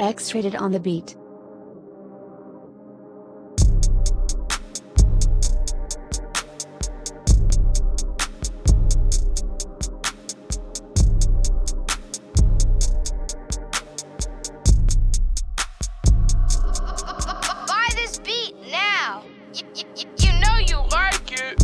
X-rated on the beat. Buy this beat now. You know you like it.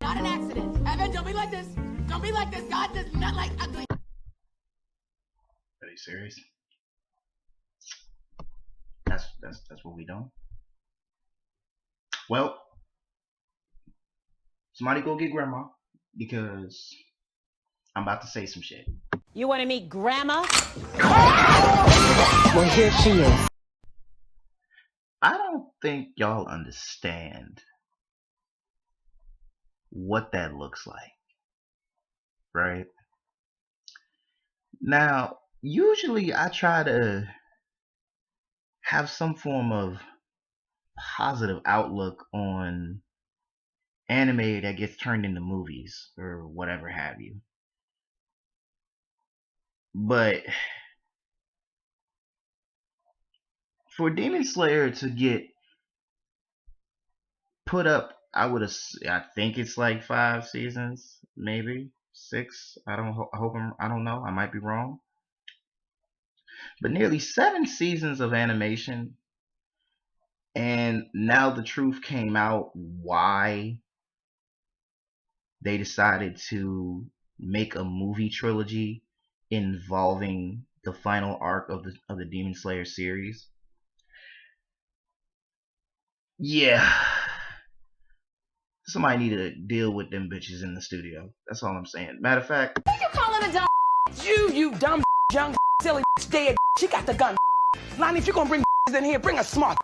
Not an accident. Evan, don't be like this. Don't be like this. God does not like ugly. Are you serious? That's what we doing? Well, somebody go get grandma because I'm about to say some shit. You want to meet Grandma? Well, here she is. I don't think y'all understand what that looks like, right? Now, usually I try to have some form of positive outlook on anime that gets turned into movies or whatever have you. But for Demon Slayer to get put up, I think it's like 5 seasons, maybe 6. I don't know. I might be wrong. But nearly 7 seasons of animation, and now the truth came out why they decided to make a movie trilogy involving the final arc of the Demon Slayer series. Yeah. Somebody need to deal with them bitches in the studio. That's all I'm saying. Matter of fact, Who you calling a dumb? You dumb young silly dead. She got the gun. Lonnie, if you're gonna bring in here, bring a smart.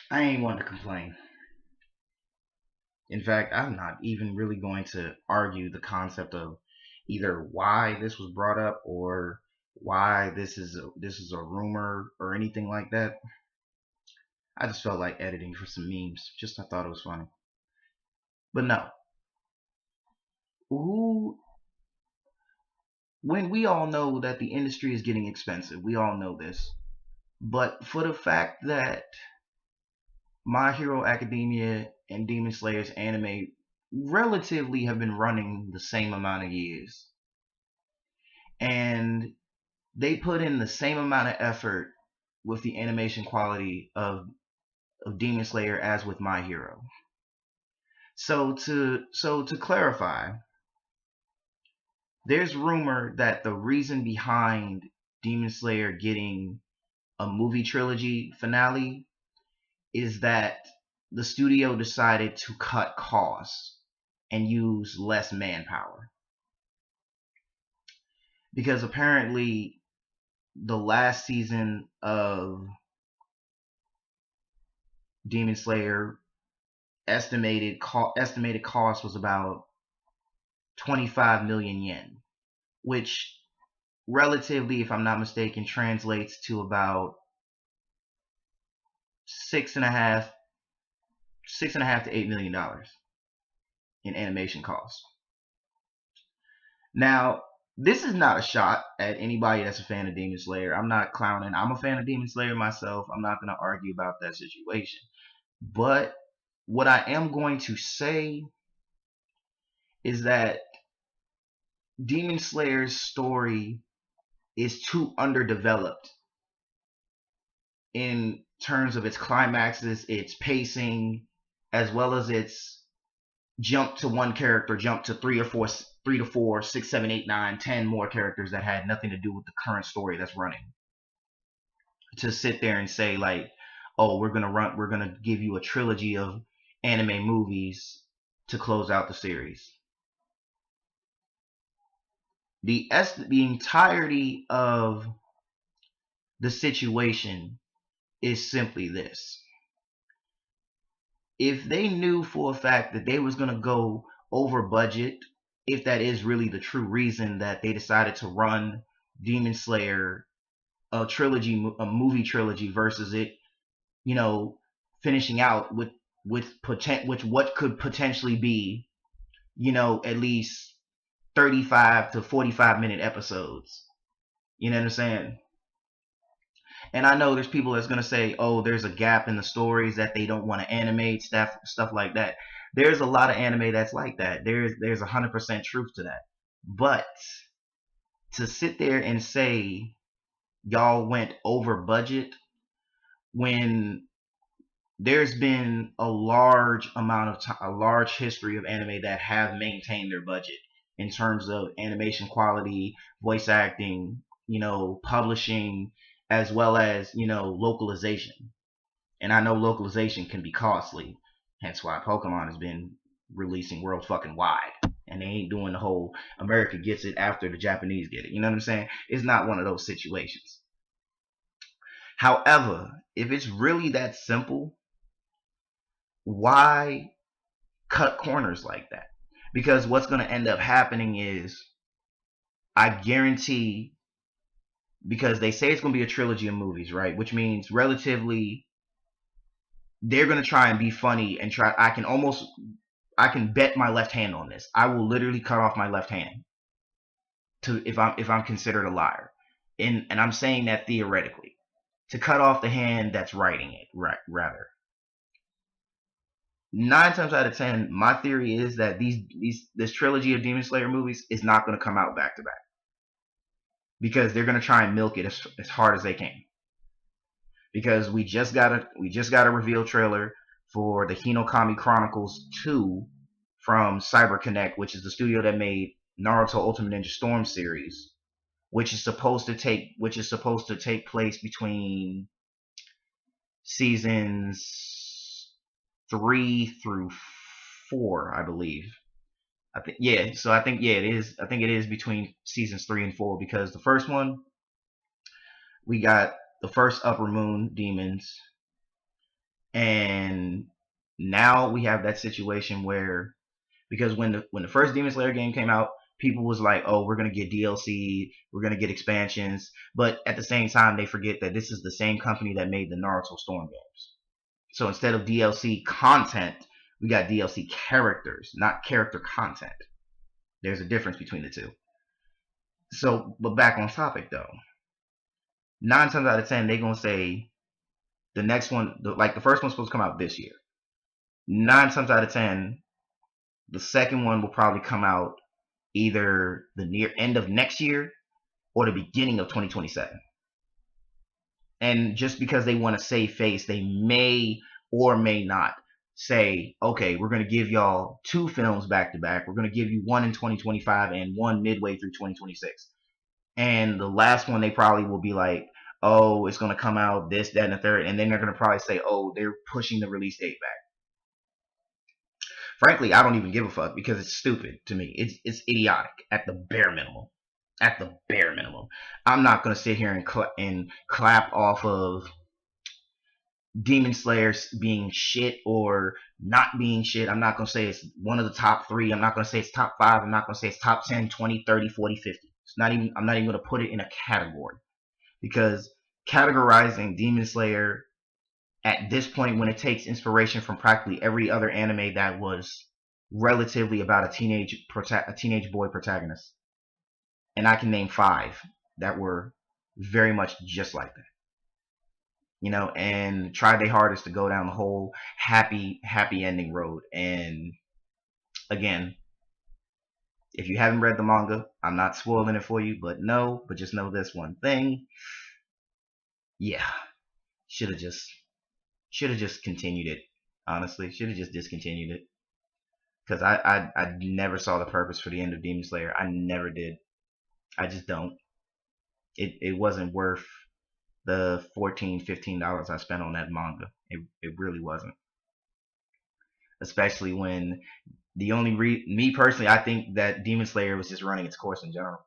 I ain't one to complain. In fact, I'm not even really going to argue the concept of either why this was brought up or why this is a rumor or anything like that. I just felt like editing for some memes. I thought it was funny. But no. When we all know that the industry is getting expensive, we all know this. But for the fact that My Hero Academia and Demon Slayer's anime relatively have been running the same amount of years, and they put in the same amount of effort with the animation quality of Demon Slayer as with My Hero. So to clarify, there's rumor that the reason behind Demon Slayer getting a movie trilogy finale is that the studio decided to cut costs and use less manpower. Because apparently the last season of Demon Slayer estimated cost was about 25 million yen, which relatively, if I'm not mistaken, translates to about $6.5 to $8 million in animation costs. Now, this is not a shot at anybody that's a fan of Demon Slayer. I'm not clowning. I'm a fan of Demon Slayer myself. I'm not going to argue about that situation. But what I am going to say is that Demon Slayer's story is too underdeveloped in terms of its climaxes, its pacing, as well as its jump to one character, jump to 3 to 4, 6, 7, 8, 9, 10 more characters that had nothing to do with the current story that's running. To sit there and say like, oh, we're gonna give you a trilogy of anime movies to close out the series. The entirety of the situation is simply this. If they knew for a fact that they was going to go over budget, if that is really the true reason that they decided to run Demon Slayer a movie trilogy versus it, finishing out with what could potentially be, at least 35 to 45-minute episodes. You know what I'm saying? And I know there's people that's gonna say, "Oh, there's a gap in the stories that they don't want to animate stuff like that." There's a lot of anime that's like that. There's 100% truth to that. But to sit there and say y'all went over budget when there's been a large history of anime that have maintained their budget in terms of animation quality, voice acting, publishing, as well as, localization. And I know localization can be costly, hence why Pokemon has been releasing world fucking wide. And they ain't doing the whole America gets it after the Japanese get it. You know what I'm saying? It's not one of those situations. However, if it's really that simple, why cut corners like that? Because what's going to end up happening is, I guarantee, because they say it's going to be a trilogy of movies, right? Which means relatively, they're going to try and be funny and try. I can bet my left hand on this. I will literally cut off my left hand if I'm considered a liar, and I'm saying that theoretically, to cut off the hand that's writing it, right? Rather, 9 times out of 10, my theory is that this trilogy of Demon Slayer movies is not going to come out back to back, because they're going to try and milk it as hard as they can. Because we just got a reveal trailer for the Hinokami Chronicles 2 from CyberConnect, which is the studio that made Naruto Ultimate Ninja Storm series, which is supposed to take place between seasons 3 through 4, I believe. I think it is between seasons 3 and 4, because the first one, we got the first Upper Moon demons, and now we have that situation where, because when the first Demon Slayer game came out, people was like, "Oh, we're gonna get DLC, we're gonna get expansions," but at the same time, they forget that this is the same company that made the Naruto Storm games. So instead of DLC content, we got DLC characters, not character content. There's a difference between the two. So, but back on topic though, 9 times out of 10, they're gonna say the next one, like the first one's supposed to come out this year. 9 times out of 10, the second one will probably come out either the near end of next year or the beginning of 2027. And just because they want to save face, they may or may not say, "Okay, we're going to give y'all 2 films back to back. We're going to give you one in 2025 and one midway through 2026. And the last one, they probably will be like, "Oh, it's going to come out this, that, and the third." And then they're going to probably say, "Oh, they're pushing the release date back." Frankly, I don't even give a fuck, because it's stupid to me. It's idiotic at the bare minimum. At the bare minimum. I'm not going to sit here and clap off of Demon Slayer being shit or not being shit. I'm not going to say it's one of the top 3. I'm not going to say it's top 5. I'm not going to say it's top 10, 20, 30, 40, 50. I'm not even going to put it in a category, because categorizing Demon Slayer at this point, when it takes inspiration from practically every other anime that was relatively about a teenage boy protagonist, and I can name 5 that were very much just like that, and tried their hardest to go down the whole happy ending road. And again, if you haven't read the manga, I'm not spoiling it for you, but just know this one thing. Yeah, should have just continued it. Honestly, should have just discontinued it, because I never saw the purpose for the end of Demon Slayer. I never did. I just don't. It wasn't worth the $14-15 I spent on that manga. It really wasn't. Especially when me personally, I think that Demon Slayer was just running its course in general.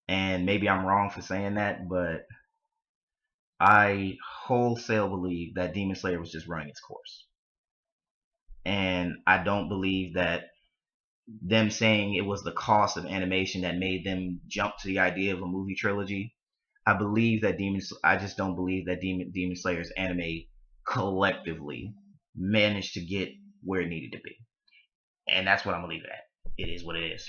And maybe I'm wrong for saying that, but I wholesale believe that Demon Slayer was just running its course. And I don't believe that them saying it was the cost of animation that made them jump to the idea of a movie trilogy. I just don't believe that Demon Slayer's anime collectively managed to get where it needed to be. And that's what I'm gonna leave it at. It is what it is.